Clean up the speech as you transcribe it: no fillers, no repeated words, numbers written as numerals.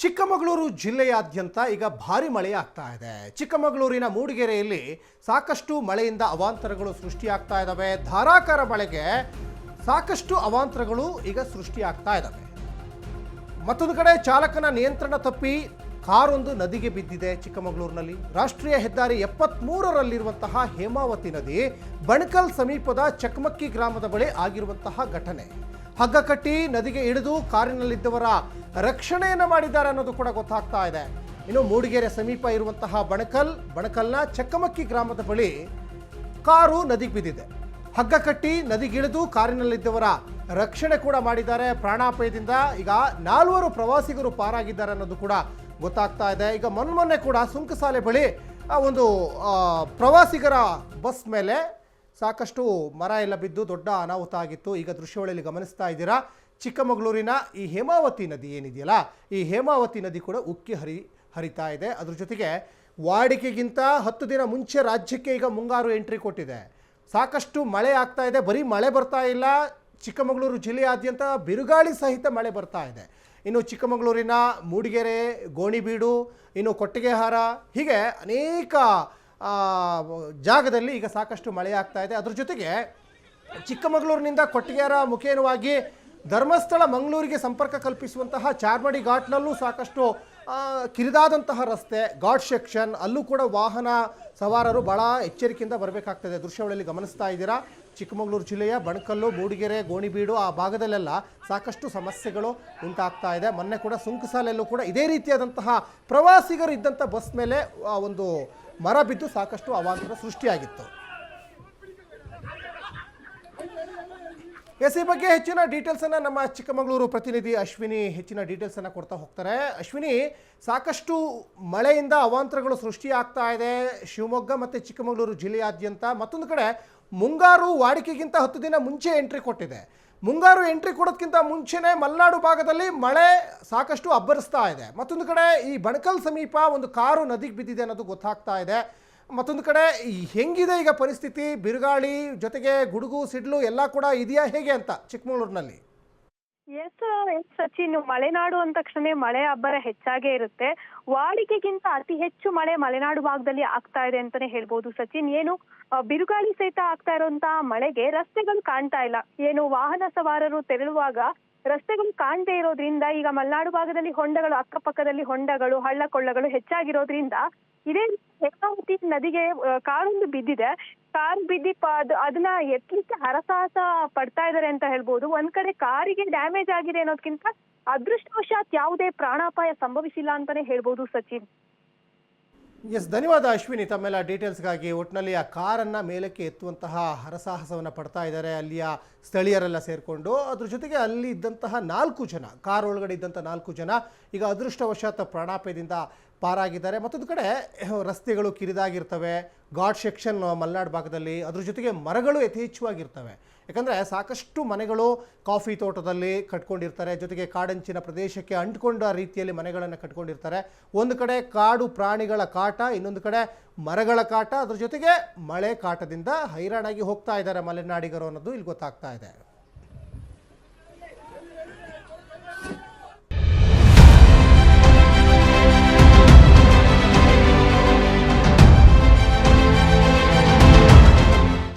ಚಿಕ್ಕಮಗಳೂರು ಜಿಲ್ಲೆಯಾದ್ಯಂತ ಈಗ ಭಾರಿ ಮಳೆ ಆಗ್ತಾ ಇದೆ. ಚಿಕ್ಕಮಗಳೂರಿನ ಮೂಡಿಗೆರೆಯಲ್ಲಿ ಸಾಕಷ್ಟು ಮಳೆಯಿಂದ ಅವಾಂತರಗಳು ಸೃಷ್ಟಿಯಾಗ್ತಾ ಇದ್ದಾವೆ. ಧಾರಾಕಾರ ಮಳೆಗೆ ಸಾಕಷ್ಟು ಅವಾಂತರಗಳು ಈಗ ಸೃಷ್ಟಿಯಾಗ್ತಾ ಇದ್ದಾವೆ. ಮತ್ತೊಂದು ಕಡೆ ಚಾಲಕನ ನಿಯಂತ್ರಣ ತಪ್ಪಿ ಕಾರೊಂದು ನದಿಗೆ ಬಿದ್ದಿದೆ. ಚಿಕ್ಕಮಗಳೂರಿನಲ್ಲಿ ರಾಷ್ಟ್ರೀಯ ಹೆದ್ದಾರಿ 73ರಲ್ಲಿರುವಂತಹ ಹೇಮಾವತಿ ನದಿ ಬಣಕಲ್ ಸಮೀಪದ ಚಕಮಕಿ ಗ್ರಾಮದ ಬಳಿ ಆಗಿರುವಂತಹ ಘಟನೆ. ಹಗ್ಗ ಕಟ್ಟಿ ನದಿಗೆ ಇಳಿದು ಕಾರಿನಲ್ಲಿದ್ದವರ ರಕ್ಷಣೆಯನ್ನು ಮಾಡಿದ್ದಾರೆ ಅನ್ನೋದು ಕೂಡ ಗೊತ್ತಾಗ್ತಾ ಇದೆ. ಇನ್ನು ಮೂಡಿಗೆರೆ ಸಮೀಪ ಇರುವಂತಹ ಬಣಕಲ್ನ ಚಕಮಕಿ ಗ್ರಾಮದ ಬಳಿ ಕಾರು ನದಿಗೆ ಬಿದ್ದಿದೆ. ಹಗ್ಗ ಕಟ್ಟಿ ನದಿಗಿಳಿದು ಕಾರಿನಲ್ಲಿದ್ದವರ ರಕ್ಷಣೆ ಕೂಡ ಮಾಡಿದ್ದಾರೆ. ಪ್ರಾಣಾಪಾಯದಿಂದ ಈಗ 4 ಪ್ರವಾಸಿಗರು ಪಾರಾಗಿದ್ದಾರೆ ಅನ್ನೋದು ಕೂಡ ಗೊತ್ತಾಗ್ತಾ ಇದೆ. ಈಗ ಮೊನ್ನೆ ಕೂಡ ಸುಂಕಸಾಲೆ ಬಳಿ ಒಂದು ಪ್ರವಾಸಿಗರ ಬಸ್ ಮೇಲೆ ಸಾಕಷ್ಟು ಮರ ಎಲ್ಲ ಬಿದ್ದು ದೊಡ್ಡ ಅನಾಹುತ ಆಗಿತ್ತು. ಈಗ ದೃಶ್ಯಾವಳಿಯಲ್ಲಿ ಗಮನಿಸ್ತಾ ಇದ್ದೀರಾ. ಚಿಕ್ಕಮಗಳೂರಿನ ಈ ಹೇಮಾವತಿ ನದಿ ಏನಿದೆಯಲ್ಲ, ಈ ಹೇಮಾವತಿ ನದಿ ಕೂಡ ಉಕ್ಕಿ ಹರಿತಾ ಇದೆ. ಅದ್ರ ಜೊತೆಗೆ ವಾಡಿಕೆಗಿಂತ 10 ದಿನ ಮುಂಚೆ ರಾಜ್ಯಕ್ಕೆ ಈಗ ಮುಂಗಾರು ಎಂಟ್ರಿ ಕೊಟ್ಟಿದೆ. ಸಾಕಷ್ಟು ಮಳೆ ಆಗ್ತಾ ಇದೆ. ಬರೀ ಮಳೆ ಬರ್ತಾ ಇಲ್ಲ, ಚಿಕ್ಕಮಗಳೂರು ಜಿಲ್ಲೆಯಾದ್ಯಂತ ಬಿರುಗಾಳಿ ಸಹಿತ ಮಳೆ ಬರ್ತಾ ಇದೆ. ಇನ್ನು ಚಿಕ್ಕಮಗಳೂರಿನ ಮೂಡಿಗೆರೆ, ಗೋಣಿಬೀಡು, ಇನ್ನು ಕೊಟ್ಟಿಗೆಹಾರ, ಹೀಗೆ ಅನೇಕ ಜಾಗದಲ್ಲಿ ಈಗ ಸಾಕಷ್ಟು ಮಳೆ ಆಗ್ತಾ ಇದೆ. ಅದ್ರ ಜೊತೆಗೆ ಚಿಕ್ಕಮಗಳೂರಿನಿಂದ ಕೊಟ್ಟಿಗೆಹಾರ ಮುಖೇನವಾಗಿ ಧರ್ಮಸ್ಥಳ ಮಂಗಳೂರಿಗೆ ಸಂಪರ್ಕ ಕಲ್ಪಿಸುವಂತಹ ಚಾರ್ಮಡಿ ಘಾಟ್ನಲ್ಲೂ ಸಾಕಷ್ಟು ಕಿರಿದಾದಂತಹ ರಸ್ತೆ, ಘಾಟ್ ಸೆಕ್ಷನ್, ಅಲ್ಲೂ ಕೂಡ ವಾಹನ ಸವಾರರು ಭಾಳ ಎಚ್ಚರಿಕೆಯಿಂದ ಬರಬೇಕಾಗ್ತದೆ. ದೃಶ್ಯಾವಳಿಯಲ್ಲಿ ಗಮನಿಸ್ತಾ ಇದ್ದೀರಾ. ಚಿಕ್ಕಮಗಳೂರು ಜಿಲ್ಲೆಯ ಬಣಕಲ್ಲು, ಮೂಡಿಗೆರೆ, ಗೋಣಿಬೀಡು ಆ ಭಾಗದಲ್ಲೆಲ್ಲ ಸಾಕಷ್ಟು ಸಮಸ್ಯೆಗಳು ಉಂಟಾಗ್ತಾ ಇದೆ. ಮೊನ್ನೆ ಕೂಡ ಸುಂಕಸಾಲೆಯಲ್ಲೂ ಕೂಡ ಇದೇ ರೀತಿಯಾದಂತಹ ಪ್ರವಾಸಿಗರು ಇದ್ದಂಥ ಬಸ್ ಮೇಲೆ ಒಂದು ಮರ ಬಿದ್ದು ಸಾಕಷ್ಟು ಅವಾಂತರ ಸೃಷ್ಟಿಯಾಗಿತ್ತು. ಈ ಬಗ್ಗೆ ಹೆಚ್ಚಿನ ಡೀಟೇಲ್ಸನ್ನು ನಮ್ಮ ಚಿಕ್ಕಮಗಳೂರು ಪ್ರತಿನಿಧಿ ಅಶ್ವಿನಿ ಹೆಚ್ಚಿನ ಡೀಟೇಲ್ಸನ್ನು ಕೊಡ್ತಾ ಹೋಗ್ತಾರೆ. ಅಶ್ವಿನಿ, ಸಾಕಷ್ಟು ಮಳೆಯಿಂದ ಅವಾಂತರಗಳು ಸೃಷ್ಟಿಯಾಗ್ತಾ ಇದೆ ಶಿವಮೊಗ್ಗ ಮತ್ತು ಚಿಕ್ಕಮಗಳೂರು ಜಿಲ್ಲೆಯಾದ್ಯಂತ. ಮತ್ತೊಂದು ಕಡೆ ಮುಂಗಾರು ವಾಡಿಕೆಗಿಂತ 10 ದಿನ ಮುಂಚೆ ಎಂಟ್ರಿ ಕೊಟ್ಟಿದೆ. ಮುಂಗಾರು ಎಂಟ್ರಿ ಕೊಡೋದಕ್ಕಿಂತ ಮುಂಚೆನೇ ಮಲೆನಾಡು ಭಾಗದಲ್ಲಿ ಮಳೆ ಸಾಕಷ್ಟು ಅಬ್ಬರಿಸ್ತಾ ಇದೆ. ಮತ್ತೊಂದು ಕಡೆ ಈ ಬಣಕಲ್ ಸಮೀಪ ಒಂದು ಕಾರು ನದಿಗೆ ಬಿದ್ದಿದೆ ಅನ್ನೋದು ಗೊತ್ತಾಗ್ತಾ ಇದೆ. ಮತ್ತೊಂದು ಕಡೆ ಹೆಂಗಿದೆ ಈಗ ಪರಿಸ್ಥಿತಿ? ಬಿರುಗಾಳಿ ಜೊತೆಗೆ ಗುಡುಗು ಸಿಡ್ಲು ಎಲ್ಲ ಕೂಡ ಇದೆಯಾ ಹೇಗೆ ಅಂತ ಚಿಕ್ಕಮಗಳೂರಿನಲ್ಲಿ? ಎಸ್ ಸಚಿನ್, ಮಲೆನಾಡು ಅಂದ ತಕ್ಷಣ ಮಳೆ ಅಬ್ಬರ ಹೆಚ್ಚಾಗೇ ಇರುತ್ತೆ. ವಾಡಿಕೆಗಿಂತ ಅತಿ ಹೆಚ್ಚು ಮಳೆ ಮಲೆನಾಡು ಭಾಗದಲ್ಲಿ ಆಗ್ತಾ ಇದೆ ಅಂತಾನೆ ಹೇಳ್ಬೋದು ಸಚಿನ್. ಏನು ಬಿರುಗಾಳಿ ಸಹಿತ ಆಗ್ತಾ ಇರುವಂತಹ ಮಳೆಗೆ ರಸ್ತೆಗಳು ಕಾಣ್ತಾ ಇಲ್ಲ. ಏನು ವಾಹನ ಸವಾರರು ತೆರಳುವಾಗ ರಸ್ತೆಗಳು ಕಾಣದೇ ಇರೋದ್ರಿಂದ ಈಗ ಮಲೆನಾಡು ಭಾಗದಲ್ಲಿ ಹೊಂಡಗಳು, ಅಕ್ಕಪಕ್ಕದಲ್ಲಿ ಹೊಂಡಗಳು, ಹಳ್ಳ ಕೊಳ್ಳಗಳು ಹೆಚ್ಚಾಗಿರೋದ್ರಿಂದ ಇದೇ ಹೇಮಾವತಿ ನದಿಗೆ ಕಾರೊಂದು ಬಿದ್ದಿದೆ. ಕಾರ್ ಬಿದ್ದಿ ಅದನ್ನ ಎತ್ತಲಿಕ್ಕೆ ಹರಸಾಹಸ ಪಡ್ತಾ ಇದಾರೆ ಅಂತ ಹೇಳ್ಬೋದು. ಒಂದ್ ಕಡೆ ಕಾರಿಗೆ ಡ್ಯಾಮೇಜ್ ಆಗಿದೆ ಅನ್ನೋದಕ್ಕಿಂತ ಅದೃಷ್ಟವಶಾತ್ ಯಾವುದೇ ಪ್ರಾಣಾಪಾಯ ಸಂಭವಿಸಿಲ್ಲ ಅಂತಾನೆ ಹೇಳ್ಬೋದು ಸಚಿನ್. ಎಸ್, ಧನ್ಯವಾದ ಅಶ್ವಿನಿ ತಮ್ಮೆಲ್ಲ ಡೀಟೇಲ್ಸ್ಗಾಗಿ. ಒಟ್ಟಿನಲ್ಲಿ ಆ ಕಾರನ್ನು ಮೇಲಕ್ಕೆ ಎತ್ತುವಂತಹ ಹರಸಾಹಸವನ್ನು ಪಡ್ತಾ ಇದ್ದಾರೆ ಅಲ್ಲಿಯ ಸ್ಥಳೀಯರೆಲ್ಲ ಸೇರಿಕೊಂಡು. ಅದ್ರ ಜೊತೆಗೆ ಅಲ್ಲಿ ಇದ್ದಂತಹ 4 ಜನ, ಕಾರ್ ಒಳಗಡೆ ಇದ್ದಂಥ 4 ಜನ ಈಗ ಅದೃಷ್ಟವಶಾತ್ ಪ್ರಾಣಾಪಾಯದಿಂದ ಪಾರಾಗಿದ್ದಾರೆ. ಮತ್ತೊಂದು ಕಡೆ ರಸ್ತೆಗಳು ಕಿರಿದಾಗಿರ್ತವೆ, ಘಾಟ್ ಸೆಕ್ಷನ್ ಮಲೆನಾಡು ಭಾಗದಲ್ಲಿ, ಅದ್ರ ಜೊತೆಗೆ ಮರಗಳು ಯಥೇಚ್ಛವಾಗಿರ್ತವೆ. ಯಾಕಂದರೆ ಸಾಕಷ್ಟು ಮನೆಗಳು ಕಾಫಿ ತೋಟದಲ್ಲಿ ಕಟ್ಕೊಂಡಿರ್ತಾರೆ, ಜೊತೆಗೆ ಕಾಡಂಚಿನ ಪ್ರದೇಶಕ್ಕೆ ಅಂಟ್ಕೊಂಡ ರೀತಿಯಲ್ಲಿ ಮನೆಗಳನ್ನು ಕಟ್ಕೊಂಡಿರ್ತಾರೆ. ಒಂದು ಕಡೆ ಕಾಡು ಪ್ರಾಣಿಗಳ ಕಾಟ, ಇನ್ನೊಂದು ಕಡೆ ಮರಗಳ ಕಾಟ, ಅದ್ರ ಜೊತೆಗೆ ಮಳೆ ಕಾಟದಿಂದ ಹೈರಾಣಾಗಿ ಹೋಗ್ತಾ ಇದ್ದಾರೆ ಮಲೆನಾಡಿಗರು ಅನ್ನೋದು ಇಲ್ಲಿ ಗೊತ್ತಾಗ್ತಾ ಇದೆ.